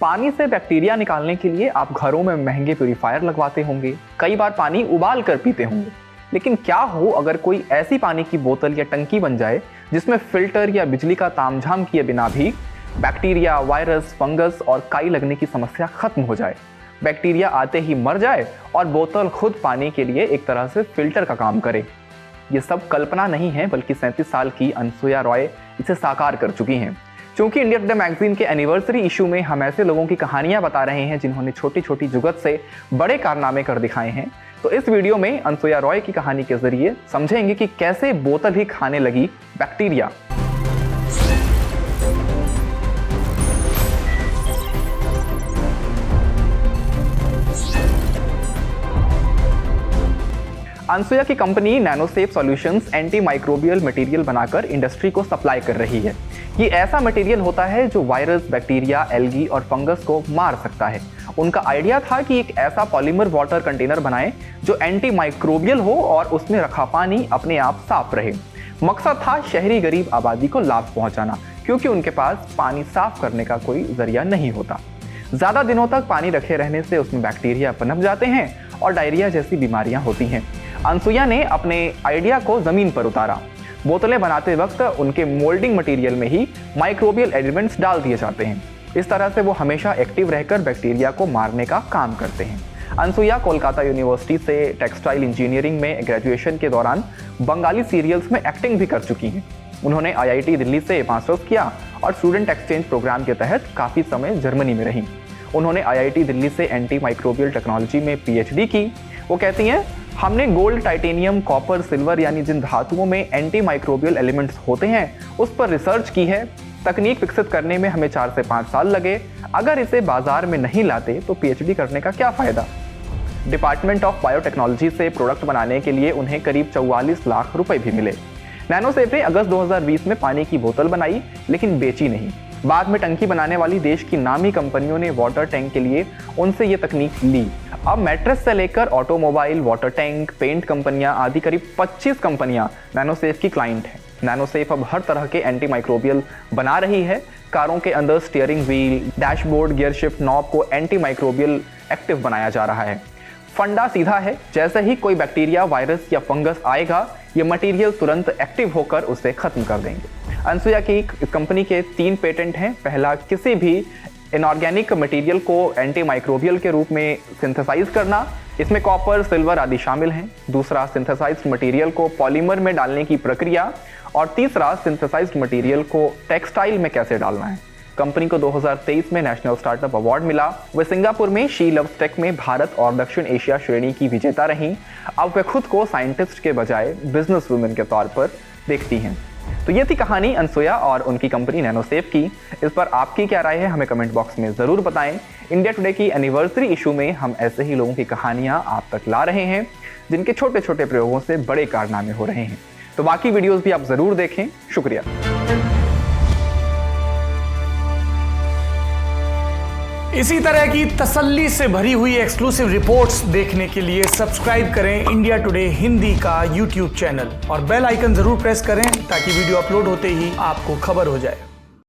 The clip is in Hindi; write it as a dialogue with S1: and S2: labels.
S1: पानी से बैक्टीरिया निकालने के लिए आप घरों में महंगे प्यूरीफायर लगवाते होंगे, कई बार पानी उबाल कर पीते होंगे। लेकिन क्या हो अगर कोई ऐसी पानी की बोतल या टंकी बन जाए जिसमें फिल्टर या बिजली का तामझाम किए बिना भी बैक्टीरिया, वायरस, फंगस और काई लगने की समस्या खत्म हो जाए, बैक्टीरिया आते ही मर जाए और बोतल खुद पानी के लिए एक तरह से फिल्टर का काम करे। ये सब कल्पना नहीं है, बल्कि 37 साल की अनसुया रॉय इसे साकार कर चुकी हैं। क्योंकि इंडिया टुडे मैगजीन के एनिवर्सरी इशू में हम ऐसे लोगों की कहानियां बता रहे हैं जिन्होंने छोटी छोटी जुगत से बड़े कारनामे कर दिखाए हैं, तो इस वीडियो में अनसुया रॉय की कहानी के जरिए समझेंगे कि कैसे बोतल ही खाने लगी बैक्टीरिया। अनसुया की company Nanosafe Solutions anti microbial material बनाकर इंडस्ट्री को सप्लाई कर रही है। ये ऐसा मटेरियल होता है जो वायरस, बैक्टीरिया, एल्गी और फंगस को मार सकता है। उनका आइडिया था कि एक ऐसा पॉलीमर वाटर कंटेनर बनाएं जो एंटी माइक्रोबियल हो और उसमें रखा पानी अपने आप साफ रहे। मकसद था शहरी गरीब आबादी को लाभ पहुंचाना, क्योंकि उनके पास पानी साफ करने का कोई जरिया नहीं होता। ज्यादा दिनों तक पानी रखे रहने से उसमें बैक्टीरिया पनप जाते हैं और डायरिया जैसी बीमारियां होती हैं। अनसुया ने अपने आइडिया को जमीन पर उतारा। बोतलें बनाते वक्त उनके मोल्डिंग मटेरियल में ही माइक्रोबियल एलिमेंट्स डाल दिए जाते हैं। इस तरह से वो हमेशा एक्टिव रहकर बैक्टीरिया को मारने का काम करते हैं। अनसुया कोलकाता यूनिवर्सिटी से टेक्सटाइल इंजीनियरिंग में ग्रेजुएशन के दौरान बंगाली सीरियल्स में एक्टिंग भी कर चुकी हैं। उन्होंने IIT दिल्ली से मास्टर्स किया और स्टूडेंट एक्सचेंज प्रोग्राम के तहत काफ़ी समय जर्मनी में रहीं। उन्होंने IIT दिल्ली से एंटी माइक्रोबियल टेक्नोलॉजी में PhD की। वो कहती हैं, हमने गोल्ड, टाइटेनियम, कॉपर, सिल्वर यानी जिन धातुओं में एंटी माइक्रोबियल एलिमेंट्स होते हैं उस पर रिसर्च की है। तकनीक विकसित करने में हमें 4 से 5 साल लगे। अगर इसे बाजार में नहीं लाते तो PhD करने का क्या फ़ायदा। डिपार्टमेंट ऑफ बायोटेक्नोलॉजी से प्रोडक्ट बनाने के लिए उन्हें करीब 44 लाख रुपए भी मिले। नैनोसेफ ने अगस्त 2020 में पानी की बोतल बनाई, लेकिन बेची नहीं। बाद में टंकी बनाने वाली देश की नामी कंपनियों ने वाटर टैंक के लिए उनसे ये तकनीक ली। अब मैट्रेस से लेकर ऑटोमोबाइल, वाटर टैंक, पेंट कंपनियां आदि करीब 25 कंपनियां नैनोसेफ की क्लाइंट हैं। नैनोसेफ अब हर तरह के एंटी माइक्रोबियल बना रही है। कारों के अंदर steering wheel, dashboard, gear shift knob को एंटी माइक्रोबियल एक्टिव बनाया जा रहा है। फंडा सीधा है, जैसे ही कोई बैक्टीरिया, वायरस या फंगस आएगा, ये मटेरियल तुरंत एक्टिव होकर उसे खत्म कर देंगे। अनसुया की कंपनी के 3 पेटेंट हैं। पहला, किसी भी इनऑर्गेनिक मटेरियल को एंटी माइक्रोबियल के रूप में सिंथेसाइज करना। इसमें कॉपर, सिल्वर आदि शामिल हैं। दूसरा, सिंथेसाइज्ड मटेरियल को पॉलीमर में डालने की प्रक्रिया। और तीसरा, सिंथेसाइज्ड मटेरियल को टेक्सटाइल में कैसे डालना है। कंपनी को 2023 में नेशनल स्टार्टअप अवार्ड मिला। वे सिंगापुर में शी लव्स टेक में भारत और दक्षिण एशिया श्रेणी की विजेता रहीं। अब वे खुद को साइंटिस्ट के बजाय बिजनेस वुमेन के तौर पर देखती हैं। तो ये थी कहानी अनसुया और उनकी कंपनी नैनोसेफ की। इस पर आपकी क्या राय है, हमें कमेंट बॉक्स में ज़रूर बताएं। इंडिया टुडे की एनिवर्सरी इशू में हम ऐसे ही लोगों की कहानियां आप तक ला रहे हैं जिनके छोटे छोटे प्रयोगों से बड़े कारनामे हो रहे हैं। तो बाकी वीडियोस भी आप ज़रूर देखें। शुक्रिया।
S2: इसी तरह की तसल्ली से भरी हुई एक्सक्लूसिव रिपोर्ट्स देखने के लिए सब्सक्राइब करें इंडिया टुडे हिंदी का YouTube चैनल और बेल आइकन जरूर प्रेस करें ताकि वीडियो अपलोड होते ही आपको खबर हो जाए।